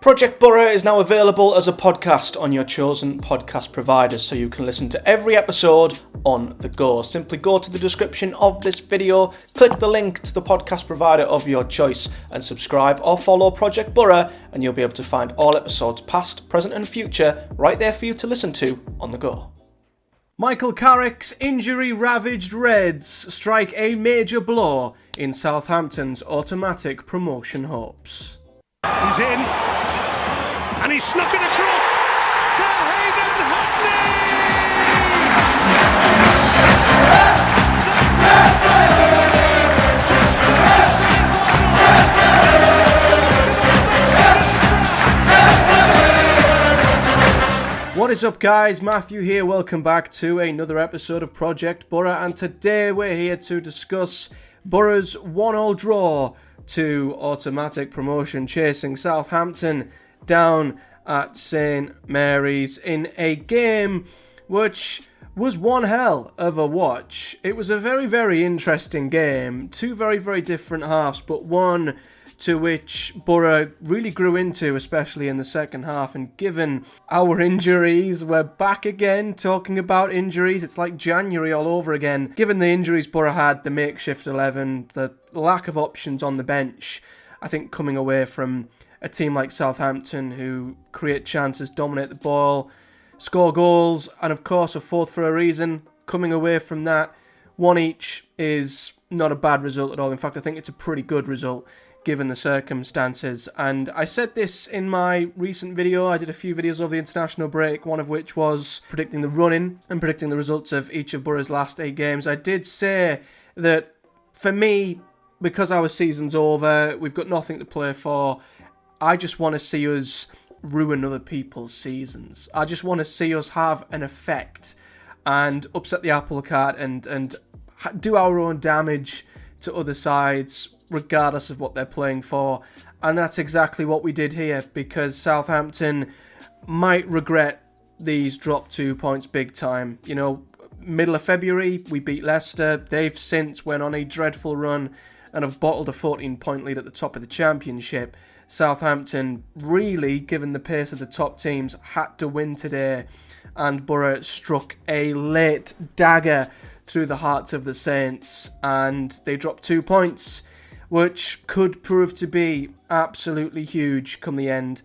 Project Boro is now available as a podcast on your chosen podcast providers, so you can listen to every episode on the go. Simply go to the description of this video, click the link to the podcast provider of your choice, and subscribe or follow Project Boro, and you'll be able to find all episodes past, present and future right there for you to listen to on the go. Michael Carricks' injury-ravaged Reds strike a major blow in Southampton's automatic promotion hopes. He's in, and he's snuck it across to Hayden Hotney. What is up, guys? Matthew here. Welcome back to another episode of Project Boro, and today we're here to discuss Boro's 1-1 draw to automatic promotion, chasing Southampton down at St Mary's in a game which was one hell of a watch. It was a very, very interesting game. Two very, very different halves, but one to which Boro really grew into, especially in the second half. And given our injuries, we're back again talking about injuries. It's like January all over again. Given the injuries Boro had, the makeshift 11, the lack of options on the bench, I think coming away from a team like Southampton who create chances, dominate the ball, score goals, and of course are fourth for a reason, coming away from that, one each is not a bad result at all. In fact, I think it's a pretty good result given the circumstances. And I said this in my recent video. I did a few videos over the international break, one of which was predicting the run-in and predicting the results of each of Boro's last 8 games. I did say that for me, because our season's over, we've got nothing to play for, I just want to see us ruin other people's seasons. I just want to see us have an effect and upset the apple cart and do our own damage to other sides, regardless of what they're playing for. And that's exactly what we did here, because Southampton might regret these drop 2 points big time. You know, middle of February, we beat Leicester. They've since went on a dreadful run and have bottled a 14-point lead at the top of the Championship. Sauthampton, really, given the pace of the top teams, had to win today, and Boro struck a late dagger through the hearts of the Saints, and they dropped 2 points, which could prove to be absolutely huge come the end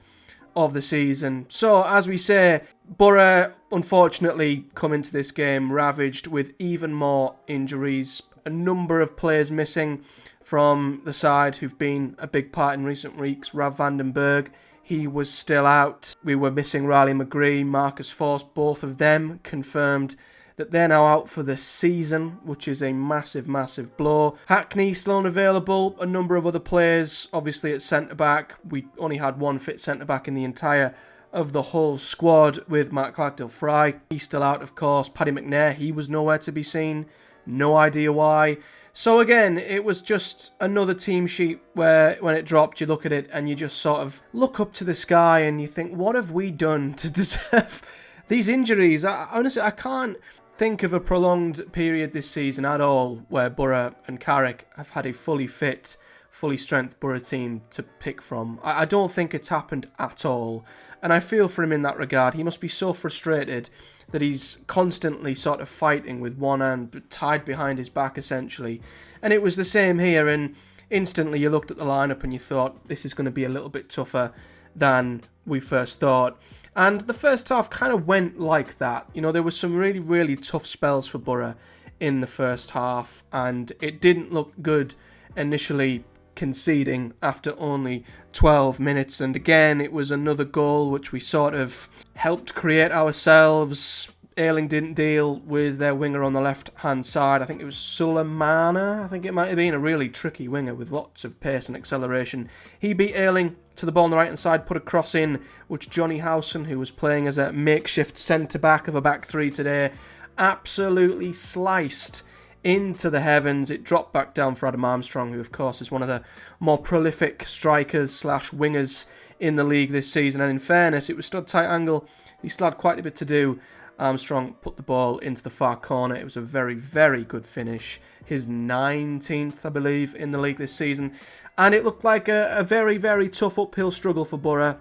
of the season. So, as we say, Boro unfortunately come into this game ravaged with even more injuries. A number of players missing from the side who've been a big part in recent weeks. Rav van den Berg, he was still out. We were missing Riley McGree, Marcus Forss, both of them confirmed that they're now out for the season, which is a massive, massive blow. Hackney still unavailable. A number of other players, obviously at centre-back. We only had one fit centre-back in the entire of the whole squad with Matt Clark-Fry. He's still out, of course. Paddy McNair, he was nowhere to be seen. No idea why. So again, it was just another team sheet where when it dropped, you look at it and you just sort of look up to the sky and you think, what have we done to deserve these injuries? Honestly, I can't think of a prolonged period this season at all where Boro and Carrick have had a fully fit, fully strength Boro team to pick from. I don't think it's happened at all. And I feel for him in that regard. He must be so frustrated that he's constantly sort of fighting with one hand tied behind his back, essentially. And it was the same here, and instantly you looked at the lineup and you thought, this is going to be a little bit tougher than we first thought. And the first half kind of went like that. You know, there were some really, really tough spells for Boro in the first half, and it didn't look good initially, conceding after only 12 minutes. And again, it was another goal which we sort of helped create ourselves. Ayling didn't deal with their winger on the left-hand side. I think it was Sulemana. I think it might have been a really tricky winger with lots of pace and acceleration. He beat Ayling to the ball on the right-hand side, put a cross in, which Johnny Howson, who was playing as a makeshift centre-back of a back three today, absolutely sliced into the heavens. It dropped back down for Adam Armstrong, who of course is one of the more prolific strikers slash wingers in the league this season. And in fairness, it was still a tight angle. He still had quite a bit to do. Armstrong put the ball into the far corner. It was a very, very good finish. His 19th, I believe, in the league this season. And it looked like a very, very tough uphill struggle for Boro.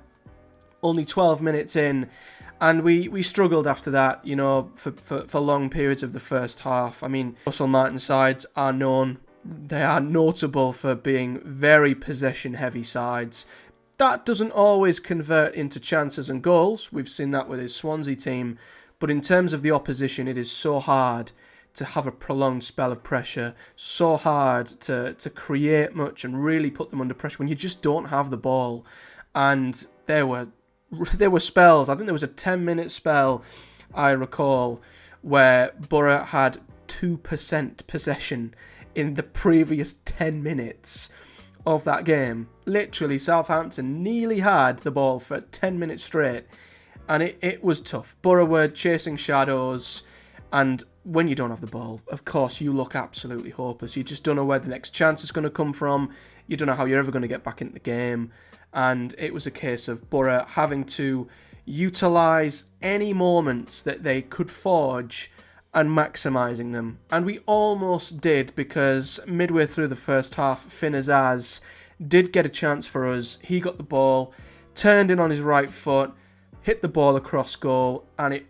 only 12 minutes in, and we struggled after that, you know, for long periods of the first half. I mean, Russell Martin sides are notable for being very possession-heavy sides. That doesn't always convert into chances and goals. We've seen that with his Swansea team. But in terms of the opposition, it is so hard to have a prolonged spell of pressure, so hard to create much and really put them under pressure when you just don't have the ball. And there were spells. I think there was a 10-minute spell, I recall, where Boro had 2% possession in the previous 10 minutes of that game. Literally, Southampton nearly had the ball for 10 minutes straight, and it was tough. Boro were chasing shadows, and when you don't have the ball, of course, you look absolutely hopeless. You just don't know where the next chance is going to come from. You don't know how you're ever going to get back into the game. And it was a case of Boro having to utilise any moments that they could forge and maximising them. And we almost did, because midway through the first half, Finn Azaz did get a chance for us. He got the ball, turned in on his right foot, hit the ball across goal, and it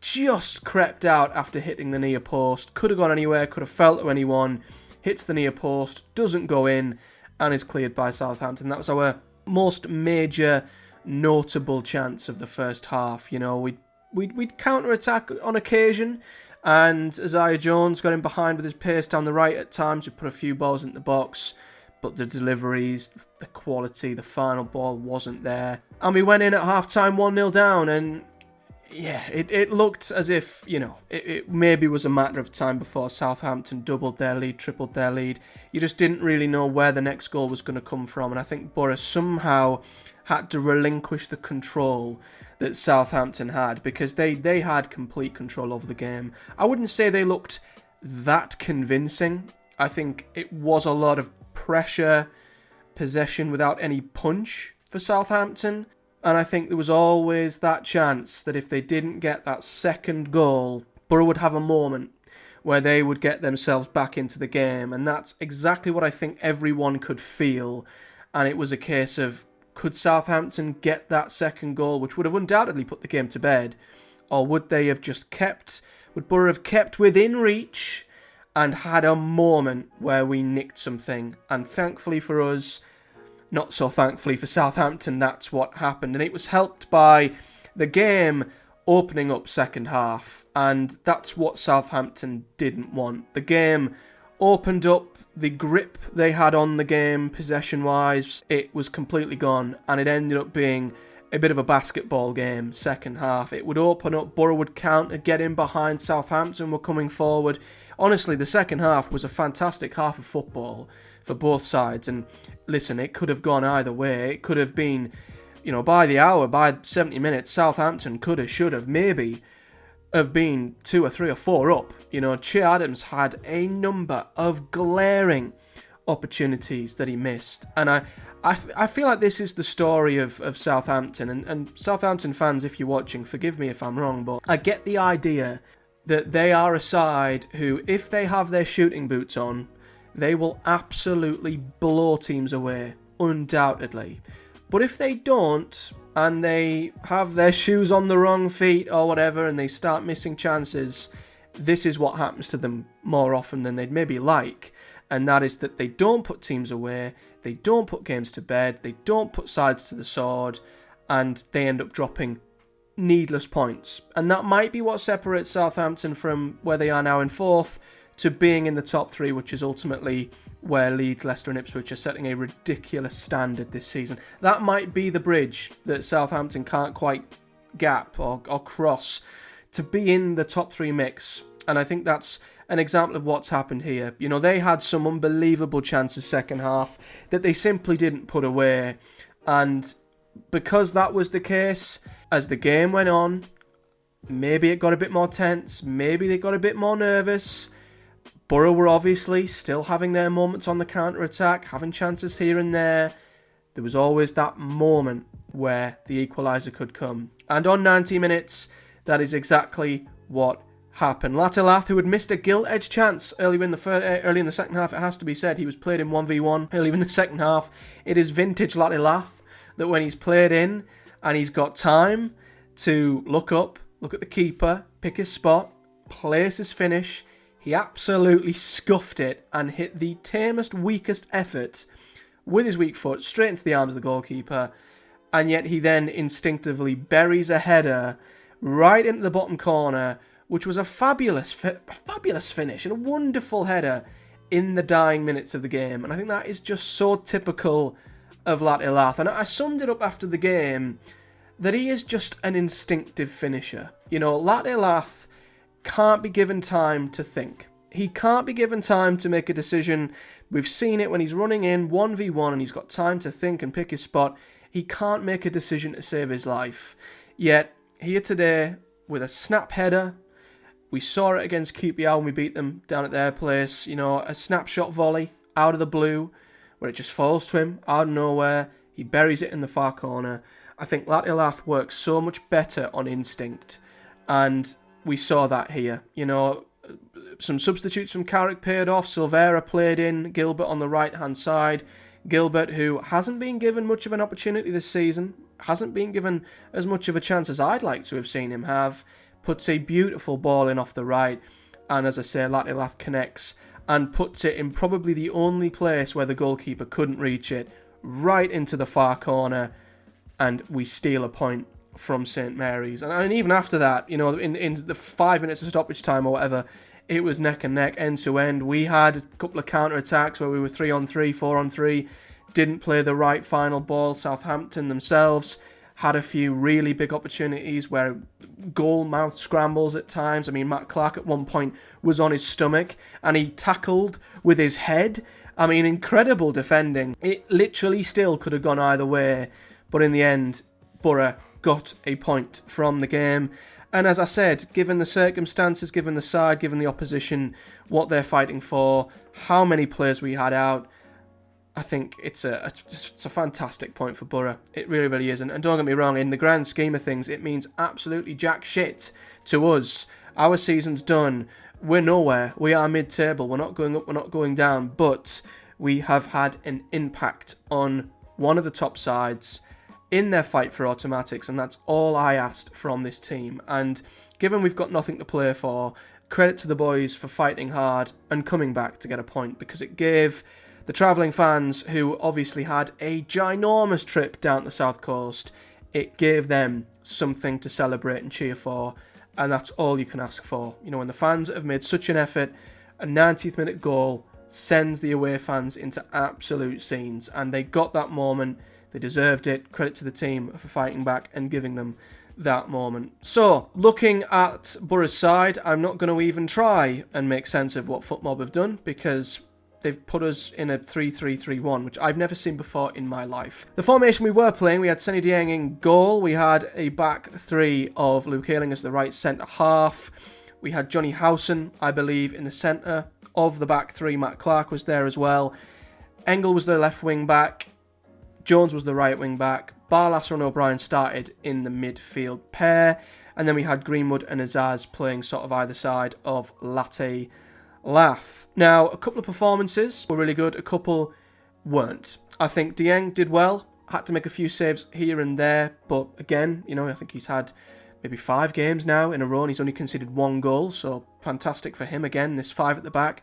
just crept out after hitting the near post. Could have gone anywhere, could have fell to anyone. Hits the near post, doesn't go in, and is cleared by Southampton. That was our most major, notable chance of the first half. You know, we'd counter-attack on occasion, and Isaiah Jones got in behind with his pace down the right at times. We put a few balls into the box, but the deliveries, the quality, the final ball wasn't there. And we went in at half-time 1-0 down, and yeah, it looked as if, you know, it maybe was a matter of time before Southampton doubled their lead, tripled their lead. You just didn't really know where the next goal was going to come from, and I think Boro somehow had to relinquish the control that Southampton had, because they had complete control over the game. I wouldn't say they looked that convincing. I think it was a lot of pressure, possession without any punch for Southampton. And I think there was always that chance that if they didn't get that second goal, Boro would have a moment where they would get themselves back into the game. And that's exactly what I think everyone could feel. And it was a case of, could Southampton get that second goal, which would have undoubtedly put the game to bed? Or would they have just would Boro have kept within reach and had a moment where we nicked something? And thankfully for us, not so thankfully for Southampton, that's what happened. And it was helped by the game opening up second half. And that's what Southampton didn't want. The game opened up, the grip they had on the game, possession-wise, it was completely gone. And it ended up being a bit of a basketball game, second half. It would open up, Boro would counter, get in behind, Southampton were coming forward. Honestly, the second half was a fantastic half of football for both sides, and listen, it could have gone either way. It could have been, you know, by the hour, by 70 minutes, Southampton could have, should have, maybe have been 2 or 3 or 4 up. You know, Che Adams had a number of glaring opportunities that he missed, and I feel like this is the story of Southampton, and Southampton fans, if you're watching, forgive me if I'm wrong, but I get the idea that they are a side who, if they have their shooting boots on, they will absolutely blow teams away, undoubtedly. But if they don't, and they have their shoes on the wrong feet or whatever, and they start missing chances, this is what happens to them more often than they'd maybe like. And that is that they don't put teams away, they don't put games to bed, they don't put sides to the sword, and they end up dropping needless points. And that might be what separates Southampton from where they are now in 4th, to being in the top 3, which is ultimately where Leeds, Leicester and Ipswich are setting a ridiculous standard this season. That might be the bridge that Southampton can't quite gap or cross to be in the top 3 mix. And I think that's an example of what's happened here. You know, they had some unbelievable chances second half that they simply didn't put away. And because that was the case, as the game went on, maybe it got a bit more tense, maybe they got a bit more nervous. Boro were obviously still having their moments on the counter-attack, having chances here and there. There was always that moment where the equaliser could come. And on 90 minutes, that is exactly what happened. Latelath, who had missed a gilt-edged chance early in the second half, it has to be said, he was played in 1v1 early in the second half. It is vintage Latelath that when he's played in and he's got time to look up, look at the keeper, pick his spot, place his finish. He absolutely scuffed it and hit the tamest, weakest effort with his weak foot straight into the arms of the goalkeeper, and yet he then instinctively buries a header right into the bottom corner, which was a fabulous finish and a wonderful header in the dying minutes of the game. And I think that is just so typical of Lat Ilath. And I summed it up after the game that he is just an instinctive finisher. You know, Lat Ilath can't be given time to think. He can't be given time to make a decision. We've seen it when he's running in 1v1 and he's got time to think and pick his spot. He can't make a decision to save his life. Yet, here today, with a snap header, we saw it against QPR when we beat them down at their place. You know, a snapshot volley out of the blue, where it just falls to him out of nowhere. He buries it in the far corner. I think Lat Ilath works so much better on instinct, and we saw that here. You know, some substitutes from Carricks paid off. Silvera played in, Gilbert on the right-hand side. Gilbert, who hasn't been given much of an opportunity this season, hasn't been given as much of a chance as I'd like to have seen him have, puts a beautiful ball in off the right, and as I say, Lat Ilath connects and puts it in probably the only place where the goalkeeper couldn't reach it, right into the far corner, and we steal a point from St Mary's. And even after that, you know, in the 5 minutes of stoppage time or whatever, it was neck and neck, end to end. We had a couple of counter-attacks where we were 3-on-3, 4-on-3, didn't play the right final ball. Southampton themselves had a few really big opportunities where goal mouth scrambles at times. I mean, Matt Clark at one point was on his stomach and he tackled with his head. I mean, incredible defending. It literally still could have gone either way, but in the end, Boro got a point from the game. And as I said, given the circumstances, given the side, given the opposition, what they're fighting for, how many players we had out, I think it's a fantastic point for Boro. It really, really is. And don't get me wrong, in the grand scheme of things, it means absolutely jack shit to us. Our season's done. We're nowhere. We are mid-table. We're not going up, we're not going down. But we have had an impact on one of the top sides in their fight for automatics, and that's all I asked from this team. And given we've got nothing to play for, credit to the boys for fighting hard and coming back to get a point, because it gave the travelling fans, who obviously had a ginormous trip down the south coast, it gave them something to celebrate and cheer for, and that's all you can ask for. You know, when the fans have made such an effort, a 90th minute goal sends the away fans into absolute scenes, and they got that moment. They deserved it. Credit to the team for fighting back and giving them that moment. So, looking at Boro's side, I'm not going to even try and make sense of what FootMob have done, because they've put us in a 3-3-3-1, which I've never seen before in my life. The formation we were playing, we had Senny Dieng in goal. We had a back three of Luke Ayling as the right centre half. We had Johnny Howson, I believe, in the centre of the back three. Matt Clark was there as well. Engel was the left wing back. Jones was the right wing back. Barlasser and O'Brien started in the midfield pair. And then we had Greenwood and Azaz playing sort of either side of Latte Lath. Now, a couple of performances were really good. A couple weren't. I think Dieng did well. Had to make a few saves here and there. But again, you know, I think he's had maybe 5 games now in a row and he's only conceded 1 goal. So fantastic for him again, this 5 at the back.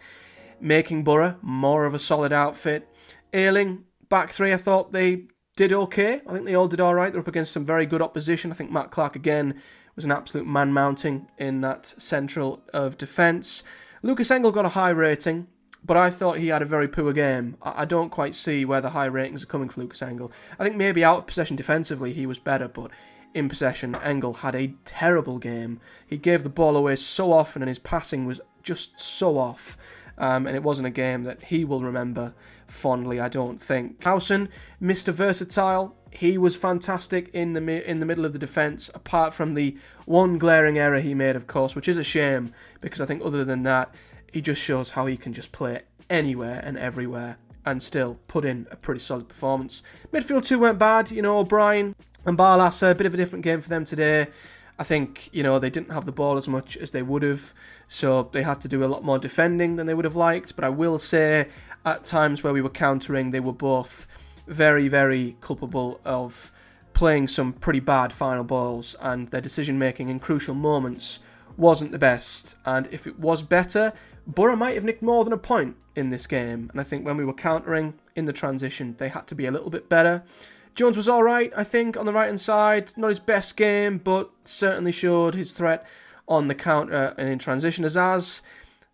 Making Boro more of a solid outfit. Ayling, back 3, I thought they did okay. I think they all did all right. They're up against some very good opposition. I think Matt Clark, again, was an absolute man-mounting in that central of defence. Lucas Engel got a high rating, but I thought he had a very poor game. I don't quite see where the high ratings are coming for Lucas Engel. I think maybe out of possession defensively he was better, but in possession Engel had a terrible game. He gave the ball away so often and his passing was just so off. And it wasn't a game that he will remember fondly, I don't think. Howson, Mr. Versatile, he was fantastic in the middle of the defence, apart from the one glaring error he made, of course, which is a shame, because I think other than that, he just shows how he can just play anywhere and everywhere and still put in a pretty solid performance. Midfield 2 weren't bad, you know, O'Brien and Barlasser, a bit of a different game for them today. I think, you know, they didn't have the ball as much as they would have, so they had to do a lot more defending than they would have liked. But I will say, at times where we were countering, they were both very, very culpable of playing some pretty bad final balls, and their decision making in crucial moments wasn't the best. And if it was better, Boro might have nicked more than a point in this game. And I think when we were countering in the transition, they had to be a little bit better. Jones was alright, I think, on the right hand side. Not his best game, but certainly showed his threat on the counter and in transition. Azaz,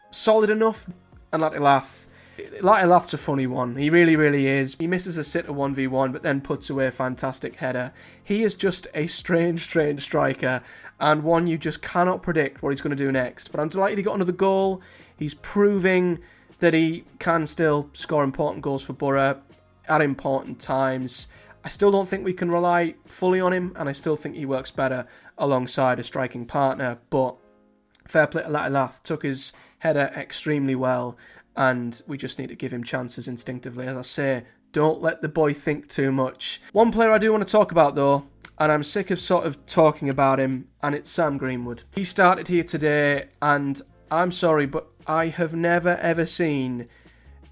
solid enough. And Latilath's a funny one. He really, really is. He misses a sitter 1v1, but then puts away a fantastic header. He is just a strange striker, and one you just cannot predict what he's going to do next. But I'm delighted he got another goal. He's proving that he can still score important goals for Boro at important times. I still don't think we can rely fully on him, and I still think he works better alongside a striking partner. But fair play to Latilath, took his header extremely well, and we just need to give him chances instinctively. As I say, don't let the boy think too much. One player I do want to talk about though, and I'm sick of sort of talking about him, and it's Sam Greenwood. He started here today, and I'm sorry, but I have never ever seen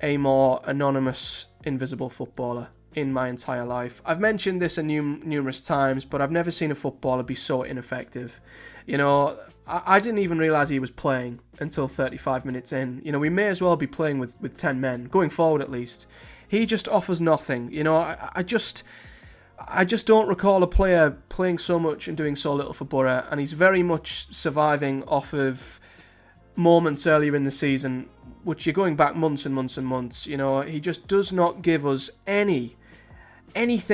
a more anonymous, invisible footballer in my entire life. I've mentioned this numerous times, but I've never seen a footballer be so ineffective. You know, I didn't even realise he was playing until 35 minutes in. You know, we may as well be playing with 10 men, going forward at least. He just offers nothing. You know, I just don't recall a player playing so much and doing so little for Boro, and he's very much surviving off of moments earlier in the season, which you're going back months and months and months. You know, he just does not give us anything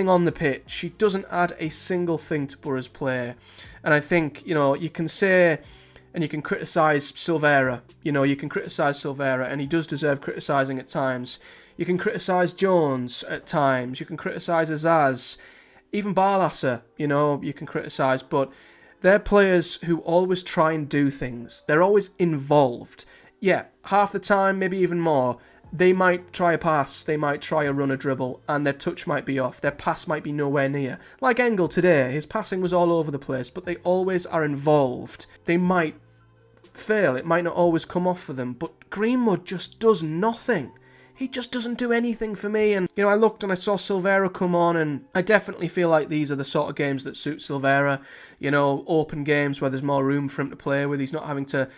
on the pitch. He doesn't add a single thing to Boro's play. And I think, you know, you can say and you can criticise Silvera. You know, you can criticise Silvera, and he does deserve criticising at times. You can criticise Jones at times. You can criticise Azaz. Even Barlasser, you know, you can criticise. But they're players who always try and do things. They're always involved. Yeah, half the time, maybe even more, they might try a pass, they might try a run, a dribble, and their touch might be off, their pass might be nowhere near. Like Engel today, his passing was all over the place, but they always are involved. They might fail, it might not always come off for them, but Greenwood just does nothing. He just doesn't do anything for me. And, you know, I looked and I saw Silvera come on, and I definitely feel like these are the sort of games that suit Silvera. You know, open games where there's more room for him to play with. He's not having to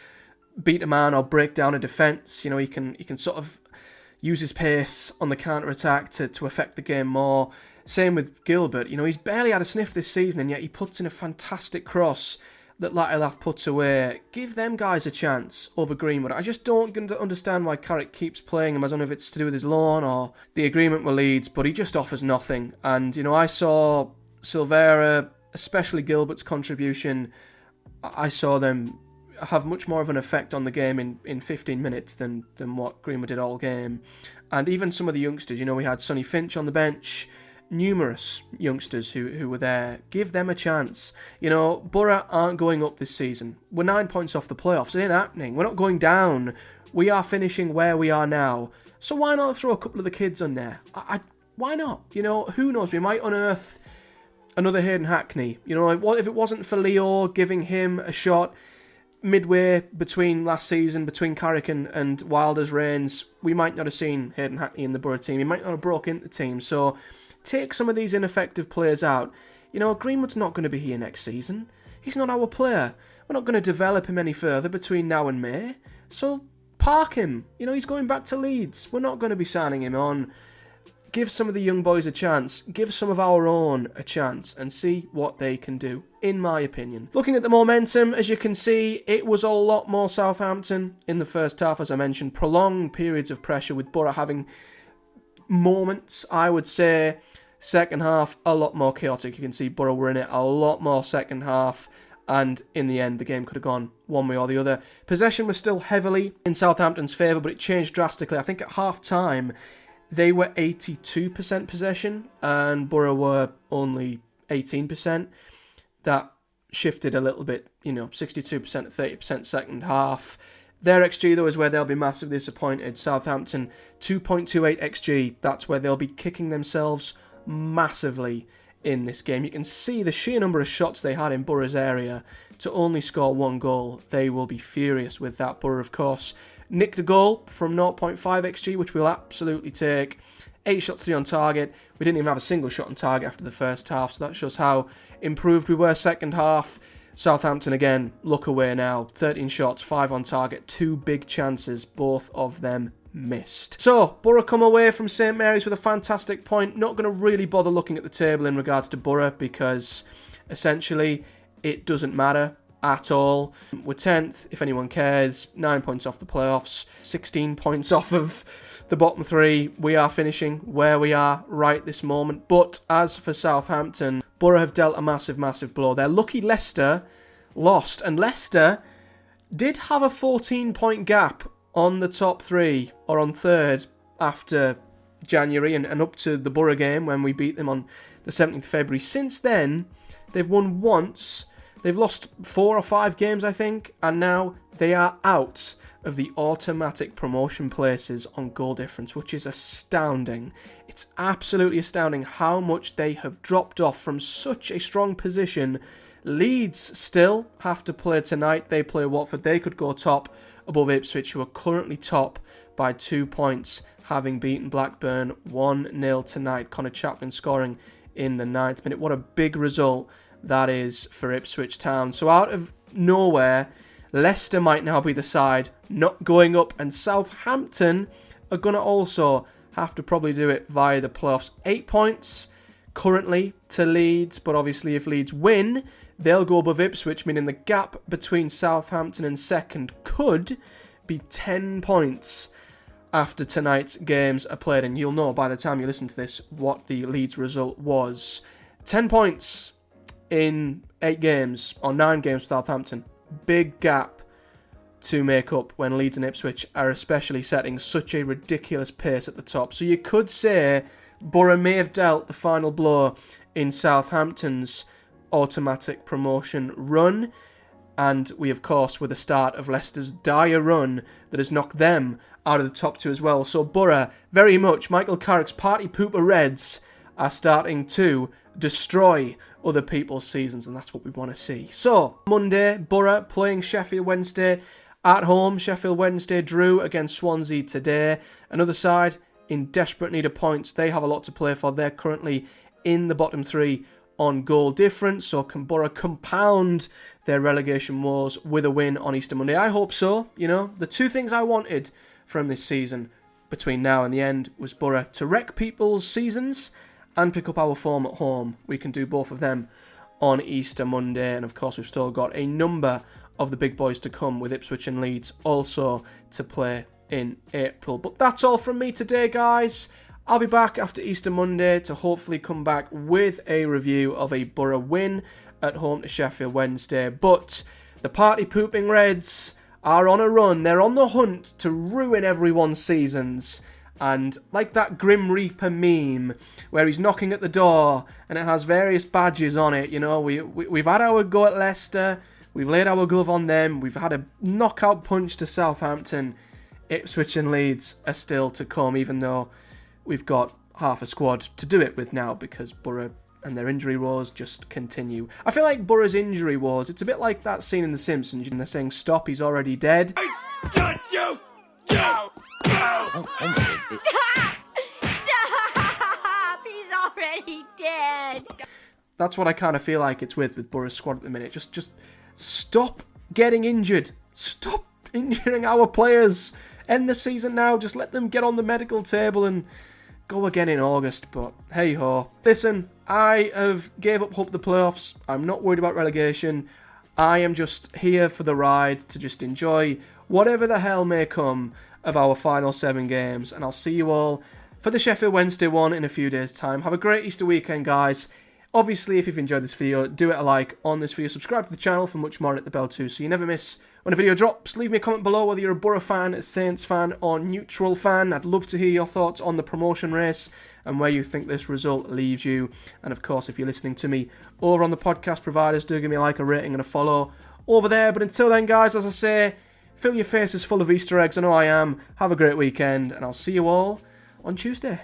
beat a man or break down a defence. You know, he can sort of use his pace on the counter-attack to affect the game more. Same with Gilbert. You know, he's barely had a sniff this season, and yet he puts in a fantastic cross that Latilath puts away. Give them guys a chance over Greenwood. I just don't understand why Carricks keeps playing him. I don't know if it's to do with his loan or the agreement with Leeds, but he just offers nothing. And, you know, I saw Silvera, especially Gilbert's contribution, I saw them have much more of an effect on the game in 15 minutes than what Greenwood did all game. And even some of the youngsters, you know, we had Sonny Finch on the bench, numerous youngsters who were there. Give them a chance. You know, Boro aren't going up this season. We're 9 points off the playoffs. It ain't happening. We're not going down. We are finishing where we are now. So why not throw a couple of the kids on there? Why not? You know, who knows? We might unearth another Hayden Hackney. You know, if it wasn't for Leo giving him a shot midway between last season, between Carrick and Wilder's reigns, we might not have seen Hayden Hackney in the Boro team. He might not have broke into the team. So take some of these ineffective players out. You know, Greenwood's not going to be here next season. He's not our player. We're not going to develop him any further between now and May. So park him. You know, he's going back to Leeds. We're not going to be signing him on. Give some of the young boys a chance. Give some of our own a chance and see what they can do, in my opinion. Looking at the momentum, as you can see, it was a lot more Southampton in the first half, as I mentioned. Prolonged periods of pressure with Boro having moments, I would say. Second half, a lot more chaotic. You can see Boro were in it a lot more second half. And in the end, the game could have gone one way or the other. Possession was still heavily in Southampton's favour, but it changed drastically. I think at half-time, they were 82% possession and Boro were only 18%. That shifted a little bit, you know, 62% at 30% second half. Their XG, though, is where they'll be massively disappointed. Southampton, 2.28 XG. That's where they'll be kicking themselves massively in this game. You can see the sheer number of shots they had in Boro's area to only score one goal. They will be furious with that. Boro, of course, nicked a goal from 0.5 XG, which we'll absolutely take. 8 shots, 3 on target. We didn't even have a single shot on target after the first half, so that shows how improved we were second half. Southampton, again, look away now. 13 shots, 5 on target, 2 big chances, both of them missed. So, Boro come away from St Mary's with a fantastic point. Not going to really bother looking at the table in regards to Boro because essentially it doesn't matter at all. We're 10th, if anyone cares, 9 points off the playoffs, 16 points off of the bottom 3. We are finishing where we are right this moment. But as for Southampton, Boro have dealt a massive, massive blow. They're lucky Leicester lost, and Leicester did have a 14-point gap on the top 3, or on 3rd after January and up to the Boro game when we beat them on the 17th of February. Since then, they've won once. They've lost 4 or 5 games, I think, and now they are out of the automatic promotion places on goal difference, which is astounding. It's absolutely astounding how much they have dropped off from such a strong position. Leeds still have to play tonight. They play Watford. They could go top above Ipswich, who are currently top by 2 points, having beaten Blackburn 1-0 tonight. Connor Chaplin scoring in the 9th minute. What a big result that is for Ipswich Town. So out of nowhere, Leicester might now be the side not going up, and Southampton are going to also have to probably do it via the playoffs. 8 points currently to Leeds, but obviously if Leeds win, they'll go above Ipswich, meaning the gap between Southampton and second could be 10 points after tonight's games are played, and you'll know by the time you listen to this what the Leeds result was. 10 points in 8 games, or 9 games for Southampton. Big gap to make up when Leeds and Ipswich are especially setting such a ridiculous pace at the top. So you could say Boro may have dealt the final blow in Southampton's automatic promotion run, and we of course were the start of Leicester's dire run that has knocked them out of the top 2 as well. So Boro, very much Michael Carrick's party pooper Reds, are starting to destroy other people's seasons, and that's what we want to see. So Monday, Boro playing Sheffield Wednesday at home. Sheffield Wednesday drew against Swansea today. Another side in desperate need of points. They have a lot to play for. They're currently in the bottom 3 on goal difference. So can Boro compound their relegation woes with a win on Easter Monday? I hope so. You know, the 2 things I wanted from this season between now and the end was Boro to wreck people's seasons and pick up our form at home. We can do both of them on Easter Monday, and of course we've still got a number of the big boys to come with Ipswich and Leeds also to play in April. But that's all from me today, guys. I'll be back after Easter Monday to hopefully come back with a review of a Boro win at home to Sheffield Wednesday. But the party pooping Reds are on a run. They're on the hunt to ruin everyone's seasons. And like that Grim Reaper meme where he's knocking at the door and it has various badges on it, you know, we've had our go at Leicester, we've laid our glove on them, we've had a knockout punch to Southampton. Ipswich and Leeds are still to come, even though we've got half a squad to do it with now because Boro and their injury woes just continue. I feel like Boro's injury woes, it's a bit like that scene in The Simpsons, and they're saying, "Stop, he's already dead." I got you! Stop! He's already dead. That's what I kind of feel like it's with Boro's squad at the minute. Just stop getting injured. Stop injuring our players. End the season now. Just let them get on the medical table and go again in August. But hey ho. Listen, I have gave up hope the playoffs. I'm not worried about relegation. I am just here for the ride to just enjoy whatever the hell may come of our final 7 games, and I'll see you all for the Sheffield Wednesday one in a few days' time. Have a great Easter weekend, guys. Obviously, if you've enjoyed this video, do it a like on this video. Subscribe to the channel for much more, and hit the bell too, so you never miss when a video drops. Leave me a comment below whether you're a Boro fan, a Saints fan, or neutral fan. I'd love to hear your thoughts on the promotion race and where you think this result leaves you. And of course, if you're listening to me over on the podcast providers, do give me a like, a rating, and a follow over there. But until then, guys, as I say, fill your faces full of Easter eggs. I know I am. Have a great weekend, and I'll see you all on Tuesday.